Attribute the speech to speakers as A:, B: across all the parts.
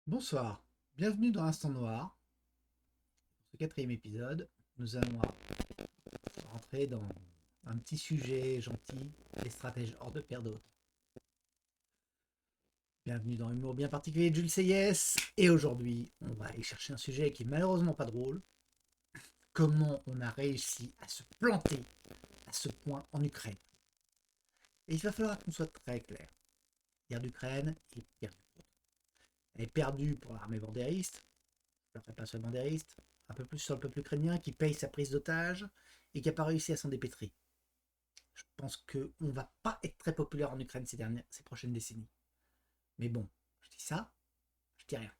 A: Bonsoir, bienvenue dans l'Instant Noir. Pour ce quatrième épisode, nous allons rentrer dans un petit sujet gentil, les stratèges hors de pair d'autres. Bienvenue dans Humour bien particulier de Jules Seyès. Et aujourd'hui, on va aller chercher un sujet qui est malheureusement pas drôle. Comment on a réussi à se planter à ce point en Ukraine. Et il va falloir qu'on soit très clair. La guerre d'Ukraine est perdue. Elle est perdue pour l'armée bandériste, je ne ferai pas sur les bandéristes, un peu plus sur le peuple ukrainien qui paye sa prise d'otage et qui n'a pas réussi à s'en dépêtrer. Je pense qu'on ne va pas être très populaire en Ukraine ces prochaines décennies. Mais bon, je dis ça, je dis rien.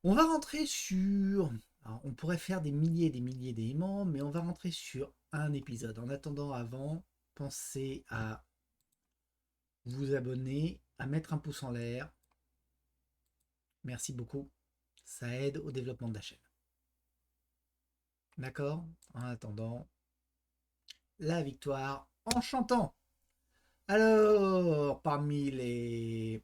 A: On va rentrer sur... Alors, on pourrait faire des milliers et des milliers d'éléments, mais on va rentrer sur un épisode. En attendant, avant, pensez à vous abonner, à mettre un pouce en l'air. Merci beaucoup. Ça aide au développement de la chaîne. D'accord? En attendant, la victoire en chantant. Alors, parmi les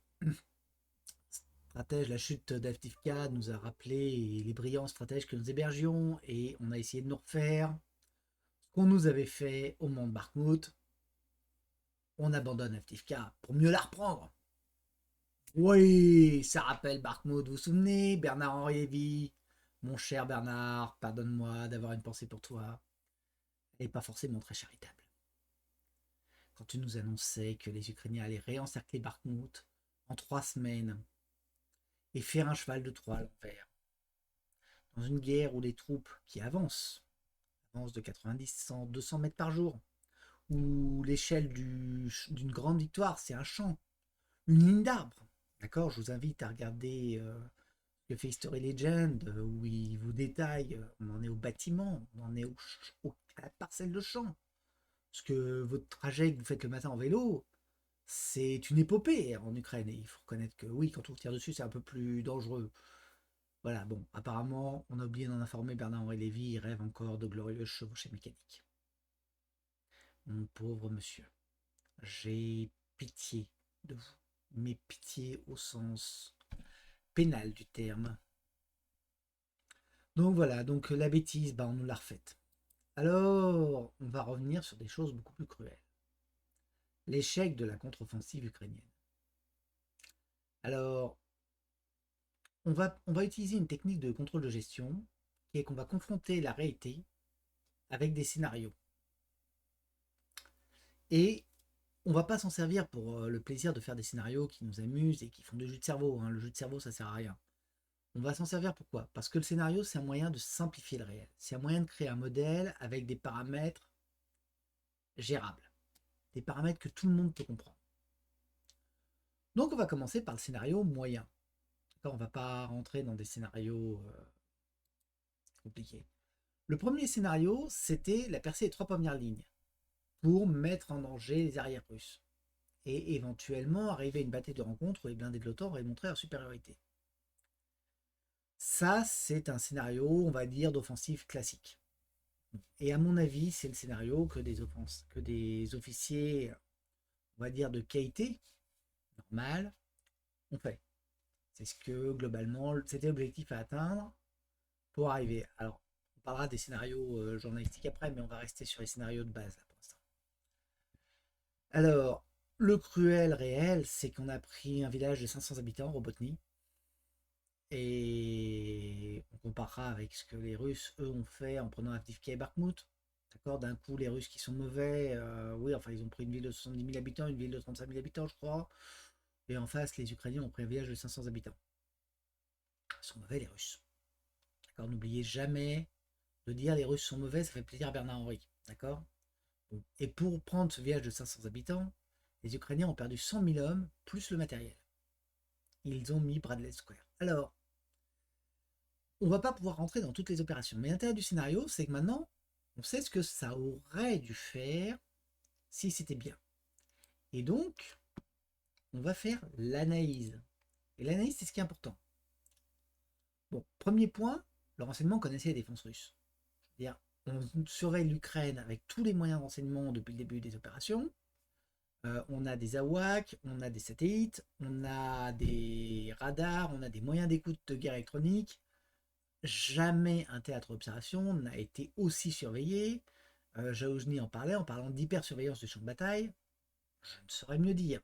A: stratèges, la chute d'Avdivka nous a rappelé les brillants stratèges que nous hébergions et on a essayé de nous refaire ce qu'on nous avait fait au mont de Bakhmut. On abandonne Avdivka pour mieux la reprendre. Oui, ça rappelle Bakhmut, vous vous souvenez? Bernard-Henri Lévy, mon cher Bernard, pardonne-moi d'avoir une pensée pour toi. Elle n'est pas forcément très charitable. Quand tu nous annonçais que les Ukrainiens allaient réencercler Bakhmut en 3 semaines et faire un cheval de Troie à l'envers, dans une guerre où les troupes qui avancent de 90, 100, 200 mètres par jour, où l'échelle d'une grande victoire, c'est un champ, une ligne d'arbres. D'accord, je vous invite à regarder le fait History Legend, où il vous détaille, on en est au bâtiment, on en est à la parcelle de champ. Parce que votre trajet que vous faites le matin en vélo, c'est une épopée en Ukraine. Et il faut reconnaître que oui, quand on tire dessus, c'est un peu plus dangereux. Voilà, bon, apparemment, on a oublié d'en informer Bernard-Henri Lévy, il rêve encore de glorieuses chevauchées mécaniques. Mon pauvre monsieur, j'ai pitié de vous, mais pitié au sens pénal du terme. Donc voilà, donc la bêtise, bah, on nous l'a refaite. Alors, on va revenir sur des choses beaucoup plus cruelles. L'échec de la contre-offensive ukrainienne. Alors, on va utiliser une technique de contrôle de gestion qui est qu'on va confronter la réalité avec des scénarios. Et on va pas s'en servir pour le plaisir de faire des scénarios qui nous amusent et qui font du jus de cerveau. Hein. Le jus de cerveau, ça sert à rien. On va s'en servir pourquoi? Parce que le scénario, c'est un moyen de simplifier le réel. C'est un moyen de créer un modèle avec des paramètres gérables. Des paramètres que tout le monde peut comprendre. Donc on va commencer par le scénario moyen. On ne va pas rentrer dans des scénarios compliqués. Le premier scénario, c'était la percée des 3 premières lignes pour mettre en danger les arrières russes et éventuellement arriver à une bataille de rencontre où les blindés de l'OTAN auraient montré leur supériorité. Ça, c'est un scénario, on va dire, d'offensive classique. Et à mon avis, c'est le scénario que des officiers, on va dire, de qualité, normal, ont fait. C'est ce que, globalement, c'était l'objectif à atteindre pour arriver. Alors, on parlera des scénarios journalistiques après, mais on va rester sur les scénarios de base là, pour l'instant. Alors, le cruel réel, c'est qu'on a pris un village de 500 habitants, Robotny, et on comparera avec ce que les Russes, eux, ont fait en prenant Avdiivka et Bakhmut. D'accord. D'un coup, les Russes qui sont mauvais, oui, enfin, ils ont pris une ville de 70 000 habitants, une ville de 35 000 habitants, je crois. Et en face, les Ukrainiens ont pris un village de 500 habitants. Ils sont mauvais, les Russes. D'accord. N'oubliez jamais de dire les Russes sont mauvais, ça fait plaisir à Bernard Henry. D'accord. Bon. Et pour prendre ce village de 500 habitants, les Ukrainiens ont perdu 100 000 hommes, plus le matériel. Ils ont mis Bradley Square. Alors, on va pas pouvoir rentrer dans toutes les opérations. Mais l'intérêt du scénario, c'est que maintenant, on sait ce que ça aurait dû faire si c'était bien. Et donc, on va faire l'analyse. Et l'analyse, c'est ce qui est important. Bon, premier point, le renseignement connaissait les défenses russes. C'est-à-dire, on surveille l'Ukraine avec tous les moyens de renseignement depuis le début des opérations. On a des AWACS, on a des satellites, on a des radars, on a des moyens d'écoute de guerre électronique. Jamais un théâtre d'observation n'a été aussi surveillé. Jaoujny en parlait en parlant d'hypersurveillance du champ de bataille. Je ne saurais mieux dire.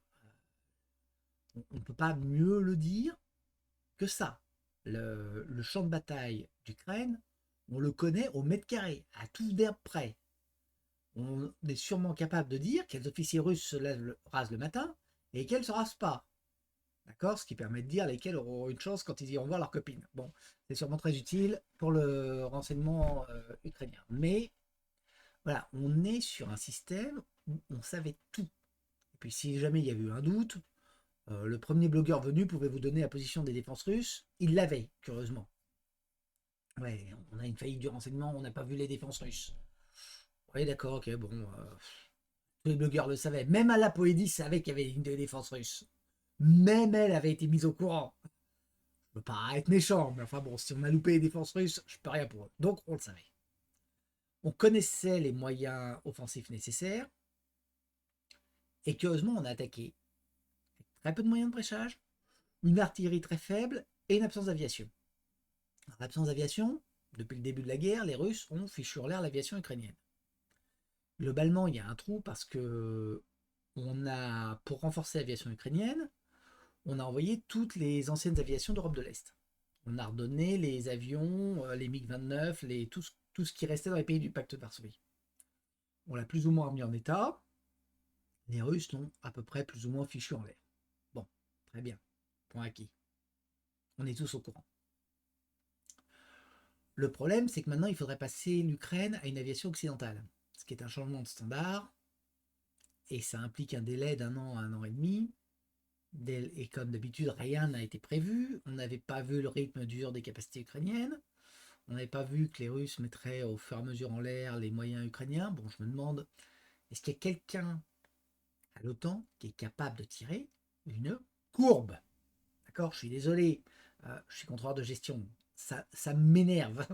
A: On ne peut pas mieux le dire que ça. Le champ de bataille d'Ukraine, on le connaît au mètre carré, à tout verbe près. On est sûrement capable de dire quels officiers russes se rasent le matin et lesquels ne se rasent pas. D'accord? Ce qui permet de dire lesquels auront une chance quand ils iront voir leur copine. Bon, c'est sûrement très utile pour le renseignement ukrainien. Mais voilà, on est sur un système où on savait tout. Et puis si jamais il y avait eu un doute, le premier blogueur venu pouvait vous donner la position des défenses russes. Il l'avait, curieusement. Ouais, on a une faillite du renseignement, on n'a pas vu les défenses russes. Oui, d'accord, ok, bon. Tous les blogueurs le savaient. Même Alla Poédie savait qu'il y avait une défense russe. Même elle avait été mise au courant. Je ne veux pas être méchant, mais enfin bon, si on a loupé les défenses russes, je peux rien pour eux. Donc on le savait. On connaissait les moyens offensifs nécessaires. Et curieusement, on a attaqué avec très peu de moyens de prêchage, une artillerie très faible et une absence d'aviation. L'absence d'aviation, depuis le début de la guerre, les Russes ont fichu en l'air l'aviation ukrainienne. Globalement, il y a un trou parce que on a, pour renforcer l'aviation ukrainienne, on a envoyé toutes les anciennes aviations d'Europe de l'Est. On a redonné les avions, les MiG-29, tout ce qui restait dans les pays du pacte de Varsovie. On l'a plus ou moins remis en état. Les Russes l'ont à peu près plus ou moins fichu en l'air. Bon, très bien. Point acquis. On est tous au courant. Le problème, c'est que maintenant, il faudrait passer l'Ukraine à une aviation occidentale, ce qui est un changement de standard, et ça implique un délai d'un an à un an et demi. Et comme d'habitude, rien n'a été prévu. On n'avait pas vu le rythme dur des capacités ukrainiennes. On n'avait pas vu que les Russes mettraient au fur et à mesure en l'air les moyens ukrainiens. Bon, je me demande, est-ce qu'il y a quelqu'un à l'OTAN qui est capable de tirer une courbe? D'accord, je suis désolé, je suis contrôleur de gestion. Ça m'énerve.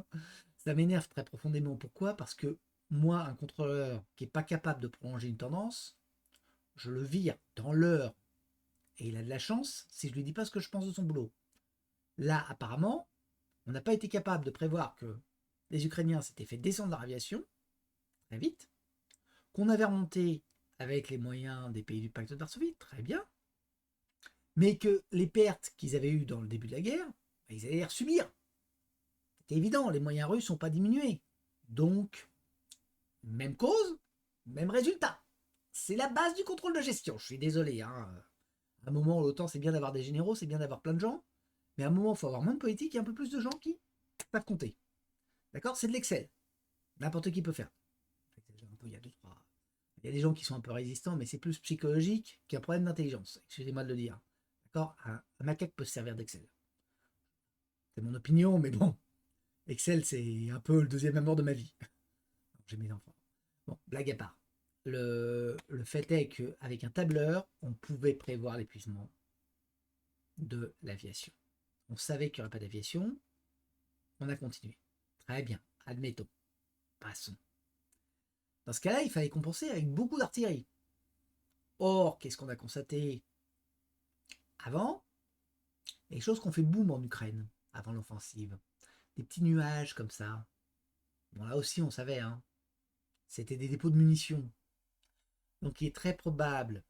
A: Ça m'énerve très profondément. Pourquoi? Parce que moi, un contrôleur qui n'est pas capable de prolonger une tendance, je le vire dans l'heure. Et il a de la chance si je lui dis pas ce que je pense de son boulot. Là, apparemment, on n'a pas été capable de prévoir que les Ukrainiens s'étaient fait descendre leur aviation très vite, qu'on avait remonté avec les moyens des pays du pacte de Varsovie, très bien, mais que les pertes qu'ils avaient eues dans le début de la guerre, ils allaient les subir. C'était évident, les moyens russes n'ont pas diminué. Donc, même cause, même résultat. C'est la base du contrôle de gestion. Je suis désolé. Hein. À un moment, l'OTAN, c'est bien d'avoir des généraux, c'est bien d'avoir plein de gens. Mais à un moment, il faut avoir moins de politique et un peu plus de gens qui peuvent compter. D'accord? C'est de l'Excel. N'importe qui peut faire. Il y a des gens qui sont un peu résistants, mais c'est plus psychologique qu'un problème d'intelligence. Excusez-moi de le dire. D'accord? Un macaque peut se servir d'Excel. C'est mon opinion, mais bon. Excel, c'est un peu le deuxième amour de ma vie. J'ai mes enfants. Bon, blague à part. Le fait est qu'avec un tableur, on pouvait prévoir l'épuisement de l'aviation. On savait qu'il n'y aurait pas d'aviation. On a continué. Très bien. Admettons. Passons. Dans ce cas-là, il fallait compenser avec beaucoup d'artillerie. Or, qu'est-ce qu'on a constaté avant? Les choses qu'on fait boum en Ukraine, avant l'offensive. Des petits nuages comme ça. Bon, là aussi, on savait, hein. C'était des dépôts de munitions. Donc, il est très probable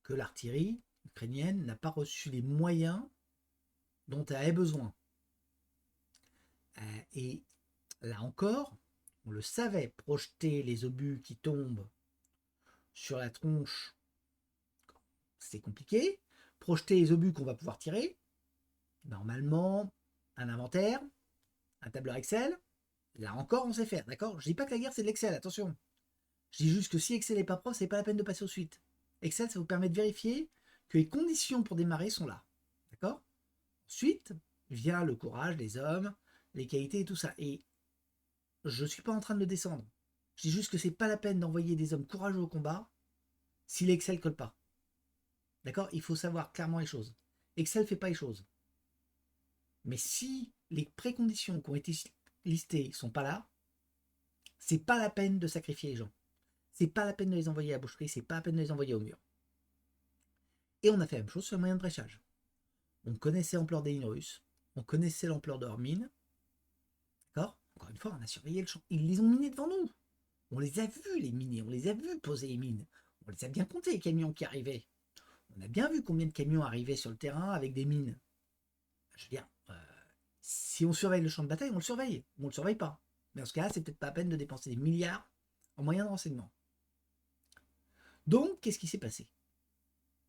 A: que l'artillerie ukrainienne n'a pas reçu les moyens dont elle avait besoin. Et là encore, on le savait, projeter les obus qui tombent sur la tronche, c'est compliqué. Projeter les obus qu'on va pouvoir tirer, normalement, un inventaire, un tableur Excel, là encore, on sait faire, d'accord? Je dis pas que la guerre, c'est de l'Excel, attention. Je dis juste que si Excel n'est pas prof, c'est pas la peine de passer aux suites. Excel, ça vous permet de vérifier que les conditions pour démarrer sont là, d'accord? Ensuite, vient le courage des hommes, les qualités et tout ça. Et je ne suis pas en train de le descendre. Je dis juste que c'est pas la peine d'envoyer des hommes courageux au combat si l'Excel colle pas. D'accord? Il faut savoir clairement les choses. Excel ne fait pas les choses. Mais si les préconditions qui ont été listées sont pas là, c'est pas la peine de sacrifier les gens. c'est pas la peine de les envoyer à la boucherie, c'est pas la peine de les envoyer au mur. Et on a fait la même chose sur le moyen de prêchage. On connaissait l'ampleur des lignes russes, on connaissait l'ampleur de leurs mines, d'accord? Encore une fois, on a surveillé le champ. Ils les ont minés devant nous. On les a vus, les minés, on les a vus poser les mines. On les a bien comptés, les camions qui arrivaient. On a bien vu combien de camions arrivaient sur le terrain avec des mines. Je veux dire, si on surveille le champ de bataille, on le surveille. On ne le surveille pas. Mais en ce cas-là, c'est peut-être pas la peine de dépenser des milliards en moyens de renseignement. Donc, qu'est-ce qui s'est passé?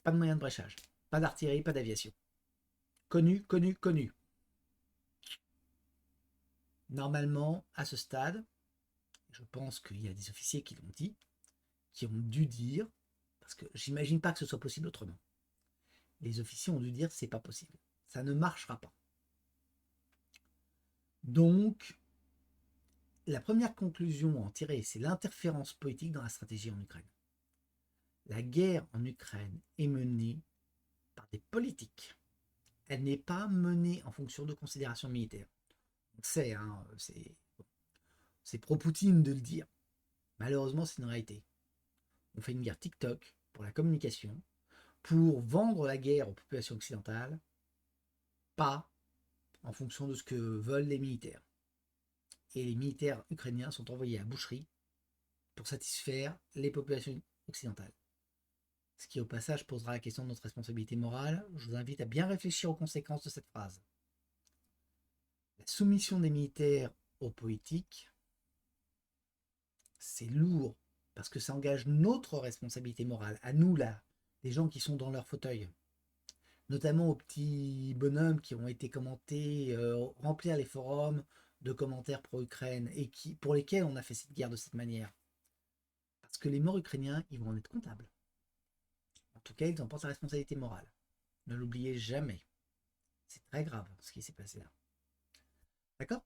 A: Pas de moyens de bréchage, pas d'artillerie, pas d'aviation. Connu, connu, connu. Normalement, à ce stade, je pense qu'il y a des officiers qui l'ont dit, qui ont dû dire, parce que j'imagine pas que ce soit possible autrement. Les officiers ont dû dire c'est pas possible, ça ne marchera pas. Donc, la première conclusion à en tirer, c'est l'interférence politique dans la stratégie en Ukraine. La guerre en Ukraine est menée par des politiques. Elle n'est pas menée en fonction de considérations militaires. On sait, hein, c'est pro-Poutine de le dire. Malheureusement, c'est une réalité. On fait une guerre TikTok pour la communication, pour vendre la guerre aux populations occidentales, pas en fonction de ce que veulent les militaires. Et les militaires ukrainiens sont envoyés à boucherie pour satisfaire les populations occidentales. Ce qui au passage posera la question de notre responsabilité morale. Je vous invite à bien réfléchir aux conséquences de cette phrase. La soumission des militaires aux politiques, c'est lourd, parce que ça engage notre responsabilité morale, à nous là, les gens qui sont dans leur fauteuil, notamment aux petits bonhommes qui ont été commentés, remplir les forums de commentaires pro-Ukraine, et pour lesquels on a fait cette guerre de cette manière. Parce que les morts ukrainiens, ils vont en être comptables. En tout cas, ils en pensent à la responsabilité morale. Ne l'oubliez jamais. C'est très grave ce qui s'est passé là. D'accord?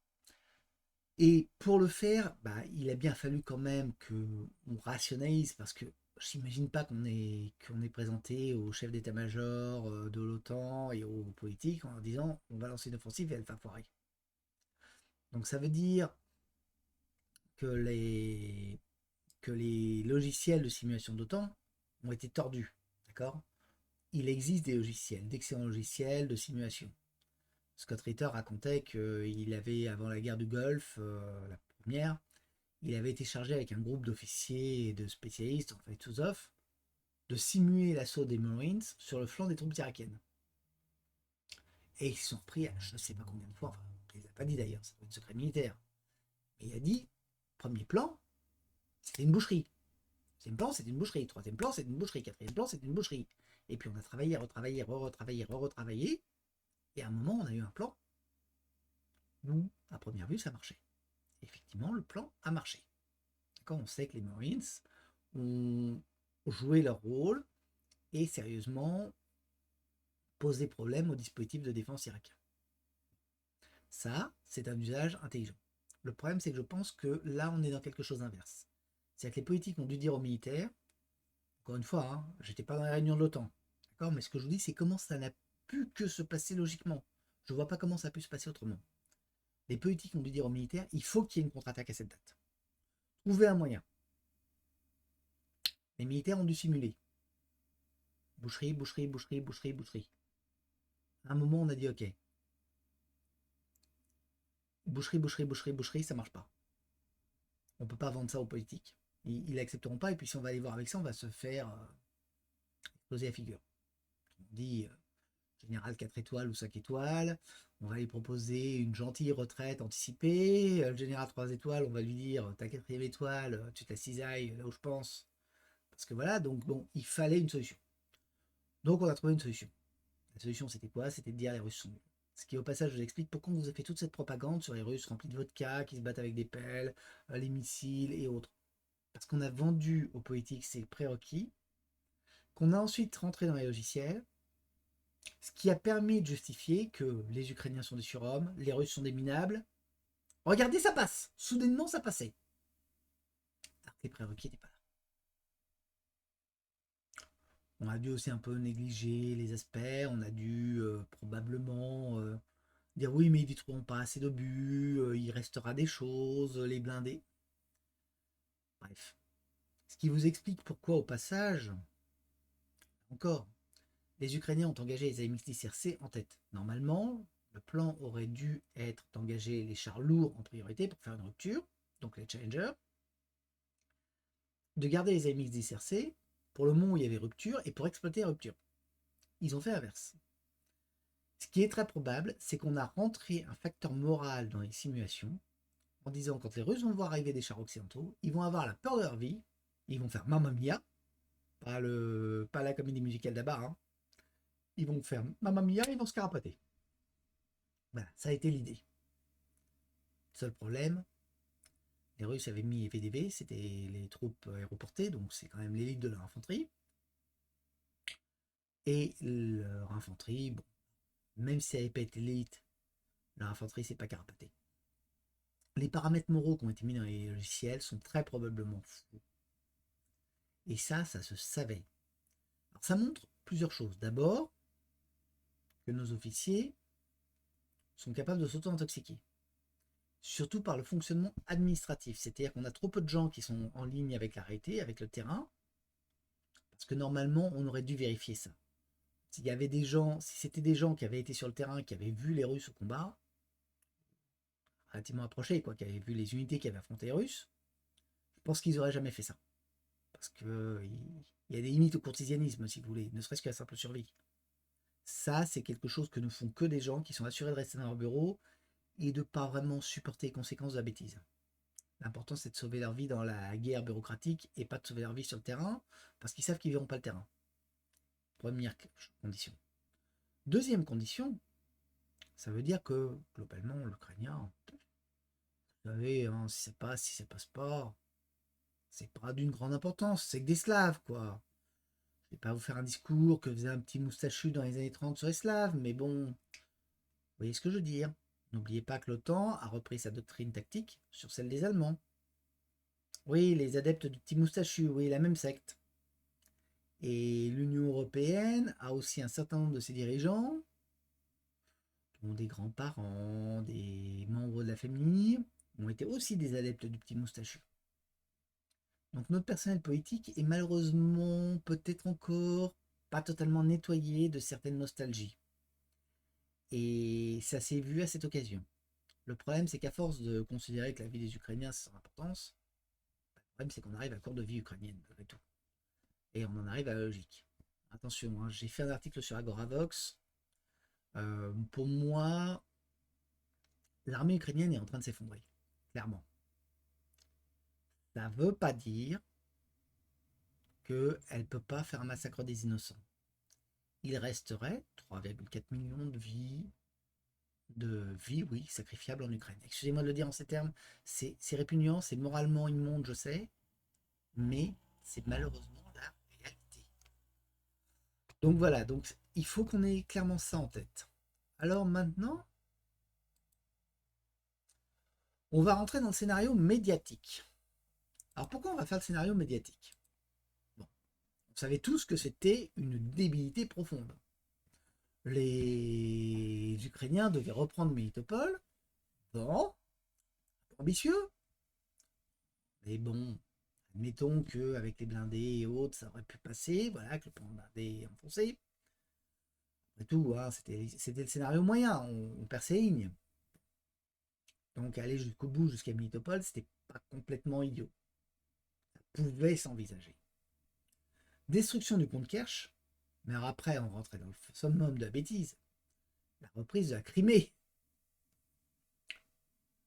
A: Et pour le faire, il a bien fallu quand même qu'on rationalise, parce que j'imagine pas qu'on est présenté au chef d'état-major de l'OTAN et aux politiques en disant on va lancer une offensive et elle va foirer. Donc ça veut dire que les logiciels de simulation d'OTAN ont été tordus. D'accord? Il existe des logiciels, d'excellents logiciels de simulation. Scott Ritter racontait qu'il avait, avant la guerre du Golfe, la première, il avait été chargé avec un groupe d'officiers et de spécialistes, en fait, tous-off, de simuler l'assaut des Marines sur le flanc des troupes irakiennes. Et ils se sont repris à je ne sais pas combien de fois, enfin, il ne l'a pas dit d'ailleurs, ça doit être secret militaire. Mais il a dit, premier plan, c'était une boucherie. Deuxième plan, c'était une boucherie. Troisième plan, c'était une boucherie. Quatrième plan, c'était une boucherie. Et puis on a travaillé, retravaillé, retravaillé. Et à un moment, on a eu un plan où, à première vue, ça marchait. Et effectivement, le plan a marché. Quand on sait que les Marines ont joué leur rôle et sérieusement posé problème au dispositif de défense irakien. Ça, c'est un usage intelligent. Le problème, c'est que je pense que là, on est dans quelque chose d'inverse. C'est-à-dire que les politiques ont dû dire aux militaires, encore une fois, hein, j'étais pas dans la réunion de l'OTAN, d'accord, mais ce que je vous dis, c'est comment ça n'a pu que se passer logiquement. Je vois pas comment ça a pu se passer autrement. Les politiques ont dû dire aux militaires, il faut qu'il y ait une contre-attaque à cette date. Trouvez un moyen. Les militaires ont dû simuler. Boucherie, boucherie, boucherie, boucherie, boucherie. À un moment, on a dit ok. Boucherie, boucherie, boucherie, boucherie, ça marche pas. On peut pas vendre ça aux politiques. Ils l'accepteront pas, et puis si on va aller voir avec ça, on va se faire exploser la figure. On dit général 4 étoiles ou 5 étoiles, on va lui proposer une gentille retraite anticipée. Le général 3 étoiles, on va lui dire ta 4e étoile, tu te la cisailles là où je pense. Parce que voilà, donc bon, il fallait une solution. Donc on a trouvé une solution. La solution, c'était quoi? C'était de dire les Russes sont nuls. Ce qui, au passage, je vous explique pourquoi on vous a fait toute cette propagande sur les Russes remplis de vodka, qui se battent avec des pelles, les missiles et autres. Parce qu'on a vendu aux politiques ces prérequis, qu'on a ensuite rentré dans les logiciels, ce qui a permis de justifier que les Ukrainiens sont des surhommes, les Russes sont des minables. Regardez, ça passe. Soudainement, ça passait. Alors que les prérequis n'étaient pas là. On a dû aussi un peu négliger les aspects, on a dû probablement dire oui, mais ils ne trouveront pas assez d'obus, il restera des choses, les blindés. Bref, Ce qui vous explique pourquoi, au passage, encore, les Ukrainiens ont engagé les AMX-10RC en tête. Normalement, le plan aurait dû être d'engager les chars lourds en priorité pour faire une rupture, donc les Challenger, de garder les AMX-10RC pour le moment où il y avait rupture et pour exploiter la rupture. Ils ont fait l'inverse. Ce qui est très probable, c'est qu'on a rentré un facteur moral dans les simulations en disant quand les Russes vont voir arriver des chars occidentaux, ils vont avoir la peur de leur vie, ils vont faire Mamma Mia, pas la comédie musicale d'Abba, hein. Ils vont faire Mamma Mia, ils vont se carapater. Voilà, ça a été l'idée. Seul problème, les Russes avaient mis les VDB, c'était les troupes aéroportées, donc c'est quand même l'élite de leur infanterie. Et leur infanterie, bon, même si elle n'avait pas été l'élite, leur infanterie s'est pas carapatée. Les paramètres moraux qui ont été mis dans les logiciels sont très probablement fous. Et ça se savait. Alors ça montre plusieurs choses. D'abord, que nos officiers sont capables de s'auto-intoxiquer. Surtout par le fonctionnement administratif. C'est-à-dire qu'on a trop peu de gens qui sont en ligne avec la réalité, avec le terrain, parce que normalement, on aurait dû vérifier ça. S'il y avait des gens, si c'était des gens qui avaient été sur le terrain, qui avaient vu les Russes au combat, relativement approchés, quoi, qui avaient vu les unités qui avaient affronté les Russes, je pense qu'ils n'auraient jamais fait ça. Parce que il y a des limites au courtisianisme, si vous voulez, ne serait-ce que la simple survie. Ça, c'est quelque chose que ne font que des gens qui sont assurés de rester dans leur bureau et de ne pas vraiment supporter les conséquences de la bêtise. L'important, c'est de sauver leur vie dans la guerre bureaucratique et pas de sauver leur vie sur le terrain, parce qu'ils savent qu'ils ne verront pas le terrain. Première condition. Deuxième condition, ça veut dire que, globalement, l'Ukrainien, vous savez, hein, si ça passe pas, c'est pas d'une grande importance, c'est que des Slaves, quoi. Je vais pas vous faire un discours que faisait un petit moustachu dans les années 30 sur les Slaves, mais bon, vous voyez ce que je veux dire. N'oubliez pas que l'OTAN a repris sa doctrine tactique sur celle des Allemands. Oui, les adeptes du petit moustachu, oui, la même secte. Et l'Union européenne a aussi un certain nombre de ses dirigeants, dont des grands-parents, des membres de la famille, ont été aussi des adeptes du petit moustachu. Donc notre personnel politique est malheureusement peut-être encore pas totalement nettoyé de certaines nostalgies. Et ça s'est vu à cette occasion. Le problème, c'est qu'à force de considérer que la vie des Ukrainiens c'est sans importance, le problème, c'est qu'on arrive à court de vie ukrainienne, malgré tout. Et on en arrive à la logique. Attention, hein, j'ai fait un article sur Agoravox. Pour moi, l'armée ukrainienne est en train de s'effondrer, clairement. Ça ne veut pas dire qu'elle ne peut pas faire un massacre des innocents. Il resterait 3,4 millions de vies, oui, sacrifiables en Ukraine. Excusez-moi de le dire en ces termes, c'est répugnant, c'est moralement immonde, je sais, mais c'est malheureusement la réalité. Donc voilà, donc il faut qu'on ait clairement ça en tête. Alors maintenant, on va rentrer dans le scénario médiatique. Alors pourquoi on va faire le scénario médiatique? Bon, vous savez tous que c'était une débilité profonde. Les Ukrainiens devaient reprendre Melitopol. Bon, ambitieux. Mais bon, admettons qu'avec les blindés et autres, ça aurait pu passer. Voilà, que le plan blindé est enfoncé. Après tout, hein, c'était le scénario moyen. On perd ses lignes. Donc aller jusqu'au bout, jusqu'à Melitopol, c'était pas complètement idiot. Ça pouvait s'envisager. Destruction du pont de Kerch. Mais alors après, on rentrait dans le summum de la bêtise. La reprise de la Crimée.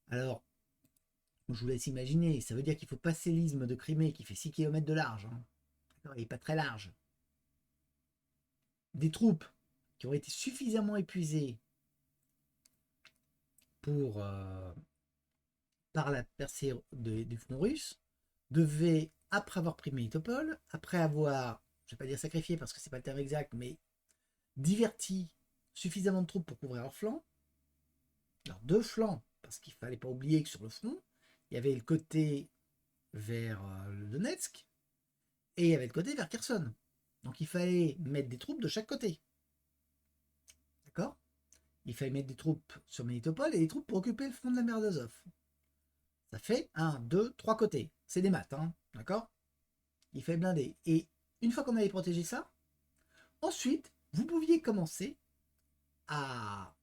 A: Alors, je vous laisse imaginer, ça veut dire qu'il faut passer l'isthme de Crimée qui fait 6 km de large. Hein. Il n'est pas très large. Des troupes qui ont été suffisamment épuisées pour, par la percée du front russe, devaient, après avoir pris Melitopol, après avoir, je ne vais pas dire sacrifié parce que ce n'est pas le terme exact, mais diverti suffisamment de troupes pour couvrir leurs flancs, leurs deux flancs, parce qu'il ne fallait pas oublier que sur le front, il y avait le côté vers le Donetsk et il y avait le côté vers Kherson. Donc il fallait mettre des troupes de chaque côté. D'accord? Il fallait mettre des troupes sur Melitopol et des troupes pour occuper le front de la mer d'Azov. Ça fait 1, 2, 3 côtés. C'est des maths, hein? D'accord? Il fallait blinder. Et une fois qu'on avait protégé ça, ensuite, vous pouviez commencer à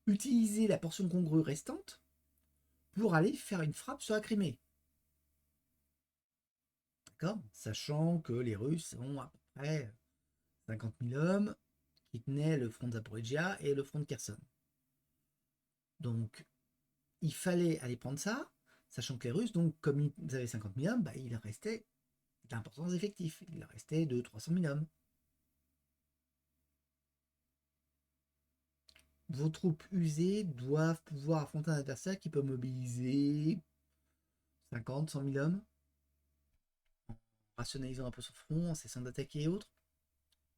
A: utiliser la portion congrue restante pour aller faire une frappe sur la Crimée. D'accord? Sachant que les Russes ont à peu près 50 000 hommes qui tenaient le front de Zaporizhia et le front de Kherson. Donc, il fallait aller prendre ça, sachant que les Russes, donc, comme ils avaient 50 000 hommes, bah, il leur restait d'importants effectifs. Il leur restait 200 000 300 000 hommes. Vos troupes usées doivent pouvoir affronter un adversaire qui peut mobiliser 50 100 000 hommes, en rationalisant un peu son front, en cessant d'attaquer et autres.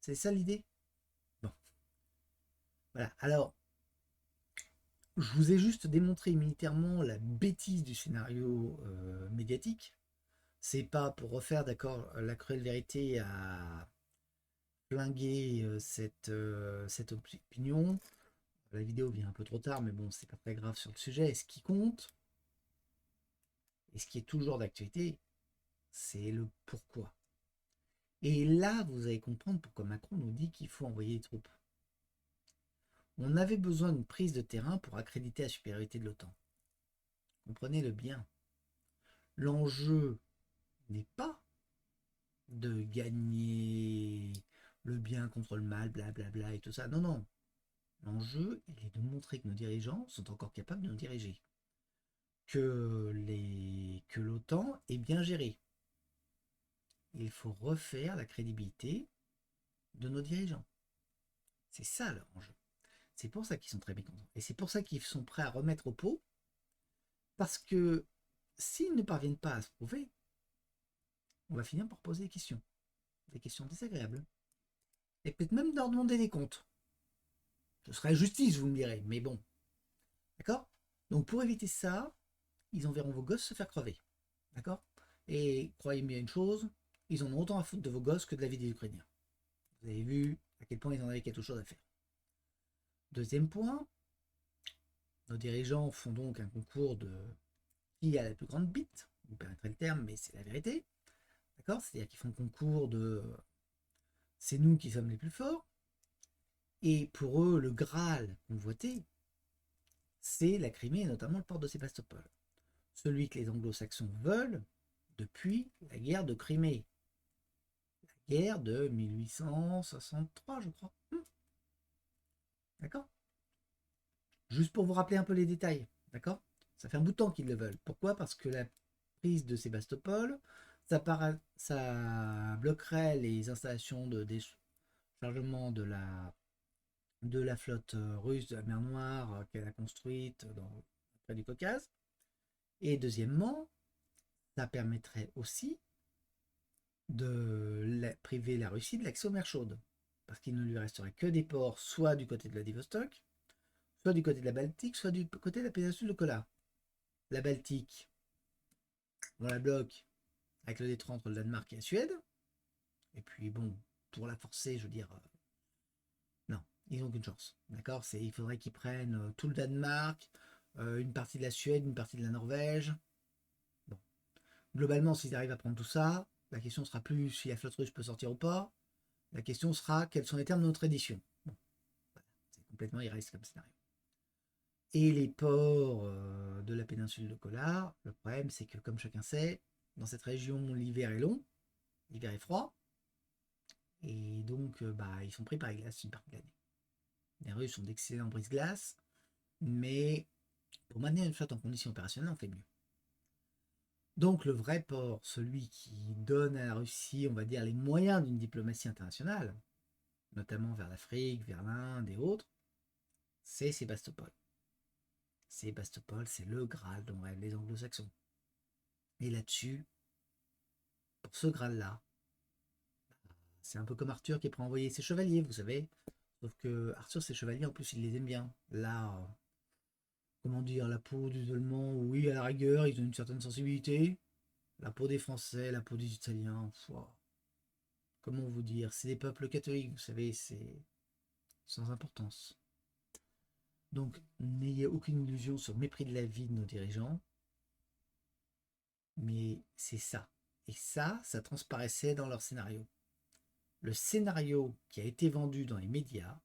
A: C'est ça l'idée? Bon, voilà. Alors, je vous ai juste démontré militairement la bêtise du scénario médiatique. C'est pas pour refaire, d'accord, la cruelle vérité à flinguer cette opinion. La vidéo vient un peu trop tard, mais bon, c'est pas très grave sur le sujet. Et ce qui compte, et ce qui est toujours d'actualité, c'est le pourquoi. Et là, vous allez comprendre pourquoi Macron nous dit qu'il faut envoyer des troupes. On avait besoin d'une prise de terrain pour accréditer la supériorité de l'OTAN. Comprenez-le bien. L'enjeu n'est pas de gagner le bien contre le mal, blablabla et tout ça. Non, non. L'enjeu, il est de montrer que nos dirigeants sont encore capables de nous diriger. Que l'OTAN est bien gérée. Il faut refaire la crédibilité de nos dirigeants. C'est ça leur enjeu. C'est pour ça qu'ils sont très mécontents. Et c'est pour ça qu'ils sont prêts à remettre au pot. Parce que s'ils ne parviennent pas à se prouver, on va finir par poser des questions. Des questions désagréables. Et peut-être même leur demander des comptes. Ce serait justice, vous me direz. Mais bon. D'accord? Donc pour éviter ça, ils enverront vos gosses se faire crever. D'accord? Et croyez-moi bien une chose, ils en ont autant à foutre de vos gosses que de la vie des Ukrainiens. Vous avez vu à quel point ils en avaient quelque chose à faire. Deuxième point, nos dirigeants font donc un concours de qui a la plus grande bite, vous permettrez le terme, mais c'est la vérité. D'accord? C'est-à-dire qu'ils font un concours de c'est nous qui sommes les plus forts. Et pour eux, le Graal convoité, c'est la Crimée et notamment le port de Sébastopol. Celui que les anglo-saxons veulent depuis la guerre de Crimée. La guerre de 1863, je crois. D'accord? Juste pour vous rappeler un peu les détails. D'accord? Ça fait un bout de temps qu'ils le veulent. Pourquoi? Parce que la prise de Sébastopol, ça bloquerait les installations de déchargement de la flotte russe de la mer Noire qu'elle a construite près du Caucase. Et deuxièmement, ça permettrait aussi de priver la Russie de l'accès aux mers chaudes. Parce qu'il ne lui resterait que des ports, soit du côté de Vladivostok, soit du côté de la Baltique, soit du côté de la péninsule de Kola. La Baltique, on la bloque avec le détroit entre le Danemark et la Suède. Et puis bon, pour la forcer, je veux dire, non, ils n'ont qu'une chance. D'accord? Il faudrait qu'ils prennent tout le Danemark, une partie de la Suède, une partie de la Norvège. Bon. Globalement, s'ils arrivent à prendre tout ça, la question sera plus si la flotte russe peut sortir ou pas. La question sera quels sont les termes de notre édition. Bon, voilà. C'est complètement irréaliste comme scénario. Et les ports de la péninsule de Kola, le problème c'est que comme chacun sait, dans cette région l'hiver est long, l'hiver est froid, et donc bah, ils sont pris par les glaces une partie de l'année. Les Russes sont d'excellents brise-glace, mais pour maintenir une flotte en condition opérationnelle, on fait mieux. Donc le vrai port, celui qui donne à la Russie, on va dire, les moyens d'une diplomatie internationale, notamment vers l'Afrique, vers l'Inde et autres, c'est Sébastopol. Sébastopol, c'est le Graal dont rêvent les anglo-saxons. Et là-dessus, pour ce Graal-là, c'est un peu comme Arthur qui est prêt à envoyer ses chevaliers, vous savez. Sauf que Arthur, ses chevaliers, en plus, il les aime bien. Là, comment dire, la peau des Allemands, oui, à la rigueur, ils ont une certaine sensibilité. La peau des Français, la peau des Italiens, comment vous dire, c'est des peuples catholiques, vous savez, c'est sans importance. Donc, n'ayez aucune illusion sur le mépris de la vie de nos dirigeants, mais c'est ça Et ça transparaissait dans leur scénario. Le scénario qui a été vendu dans les médias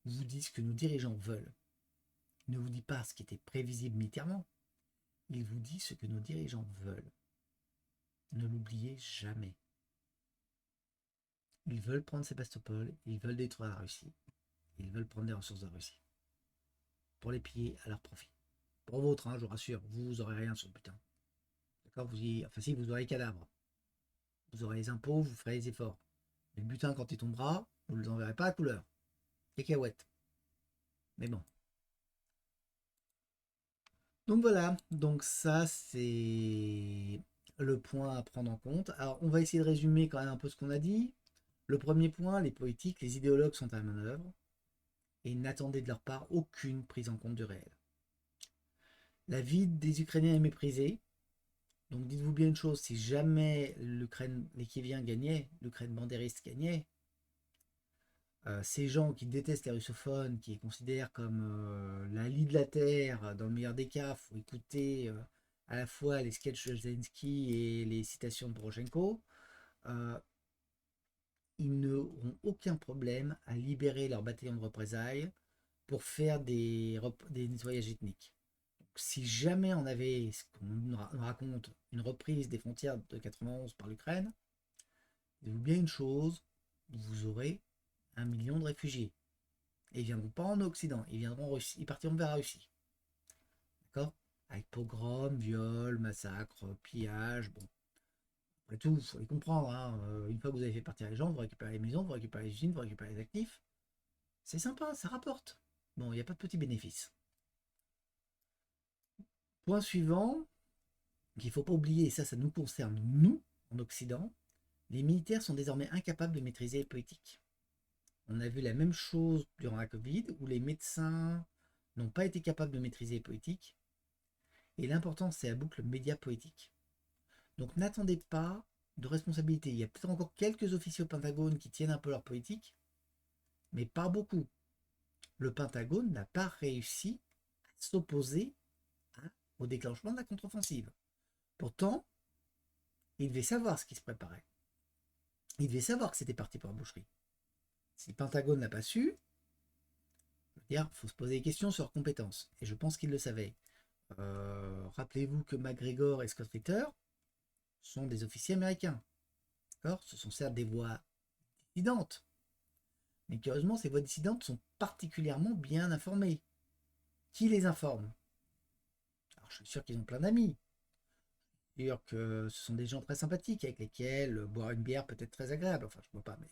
A: vous dit ce que nos dirigeants veulent. Il ne vous dit pas ce qui était prévisible militairement. Il vous dit ce que nos dirigeants veulent. Ne l'oubliez jamais. Ils veulent prendre Sébastopol, ils veulent détruire la Russie. Ils veulent prendre des ressources de Russie. Pour les piller à leur profit. Pour votre, je vous rassure, vous n'aurez rien sur le butin. D'accord, enfin si, vous aurez les cadavres. Vous aurez les impôts, vous ferez les efforts. Mais le butin, quand il tombera, vous ne les enverrez pas à couleur. Cacahuètes. Mais bon. Donc voilà, donc ça c'est le point à prendre en compte. Alors on va essayer de résumer quand même un peu ce qu'on a dit. Le premier point, les politiques, les idéologues sont à la manœuvre et n'attendez de leur part aucune prise en compte du réel. La vie des Ukrainiens est méprisée. Donc dites-vous bien une chose, si jamais l'Ukraine, les Kieviens gagnaient, l'Ukraine bandériste gagnait, ces gens qui détestent les russophones, qui les considèrent comme la lie de la terre, dans le meilleur des cas, il faut écouter à la fois les sketchs de Zelensky et les citations de Poroshenko, ils n'auront aucun problème à libérer leur bataillon de représailles pour faire des nettoyages ethniques. Si jamais on avait, ce qu'on nous raconte, une reprise des frontières de 91 par l'Ukraine, dites-vous bien une chose, vous aurez 1 million de réfugiés. Et ils viendront pas en Occident, ils viendront en Russie, ils partiront vers la Russie. D'accord? Avec pogrom, viol, massacre, pillage, bon. Après tout, il faut les comprendre. Une fois que vous avez fait partir les gens, vous récupérez les maisons, vous récupérez les usines, vous récupérez les actifs. C'est sympa, ça rapporte. Bon, il n'y a pas de petits bénéfices. Point suivant, qu'il ne faut pas oublier, et ça nous concerne, nous, en Occident, les militaires sont désormais incapables de maîtriser les politiques. On a vu la même chose durant la Covid, où les médecins n'ont pas été capables de maîtriser les politiques, et l'important c'est la boucle média politique. Donc n'attendez pas de responsabilité. Il y a peut-être encore quelques officiers au Pentagone qui tiennent un peu leur politique, mais pas beaucoup. Le Pentagone n'a pas réussi à s'opposer au déclenchement de la contre-offensive. Pourtant, il devait savoir ce qui se préparait. Il devait savoir que c'était parti pour la boucherie. Si le Pentagone n'a pas su, il faut se poser des questions sur leurs compétences. Et je pense qu'il le savait. Rappelez-vous que McGregor et Scott Ritter sont des officiers américains. D'accord ? Ce sont certes des voix dissidentes, mais curieusement, ces voix dissidentes sont particulièrement bien informées. Qui les informe ? Alors, je suis sûr qu'ils ont plein d'amis. Je suis sûr que ce sont des gens très sympathiques avec lesquels boire une bière peut être très agréable. Enfin, je ne vois pas, mais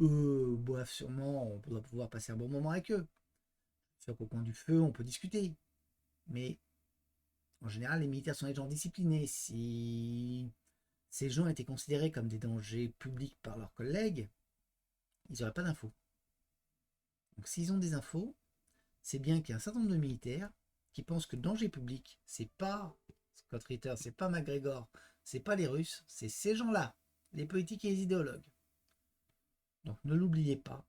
A: eux boivent sûrement, on doit pouvoir passer un bon moment avec eux. Je suis sûr qu'au coin du feu, on peut discuter. Mais en général, les militaires sont des gens disciplinés. Si ces gens étaient considérés comme des dangers publics par leurs collègues, ils n'auraient pas d'infos. Donc s'ils ont des infos, c'est bien qu'il y a un certain nombre de militaires qui pensent que le danger public, c'est pas Scott Ritter, c'est pas McGregor, c'est pas les Russes, c'est ces gens-là, les politiques et les idéologues. Donc ne l'oubliez pas.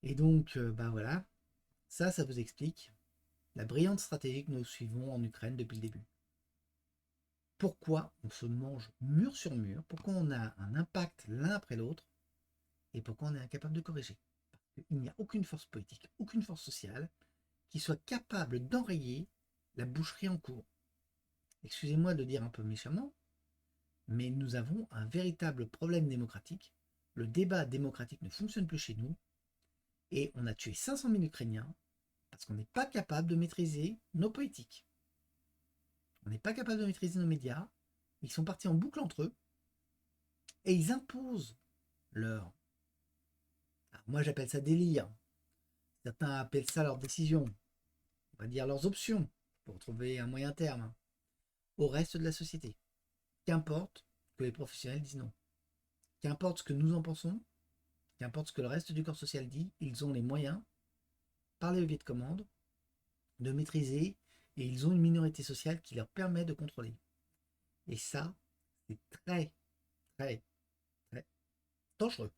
A: Et donc, voilà, ça vous explique la brillante stratégie que nous suivons en Ukraine depuis le début. Pourquoi on se mange mur sur mur, pourquoi on a un impact l'un après l'autre, et pourquoi on est incapable de corriger. Il n'y a aucune force politique, aucune force sociale qui soit capable d'enrayer la boucherie en cours. Excusez-moi de dire un peu méchamment, mais nous avons un véritable problème démocratique. Le débat démocratique ne fonctionne plus chez nous, et on a tué 500 000 Ukrainiens parce qu'on n'est pas capable de maîtriser nos politiques. On n'est pas capable de maîtriser nos médias, ils sont partis en boucle entre eux, et ils imposent leur... Alors moi j'appelle ça délire, certains appellent ça leur décision, on va dire leurs options, pour trouver un moyen terme, au reste de la société. Qu'importe que les professionnels disent non. Qu'importe ce que nous en pensons, qu'importe ce que le reste du corps social dit, ils ont les moyens, par les leviers de commande, de maîtriser, et ils ont une minorité sociale qui leur permet de contrôler. Et ça, c'est très, très, très dangereux.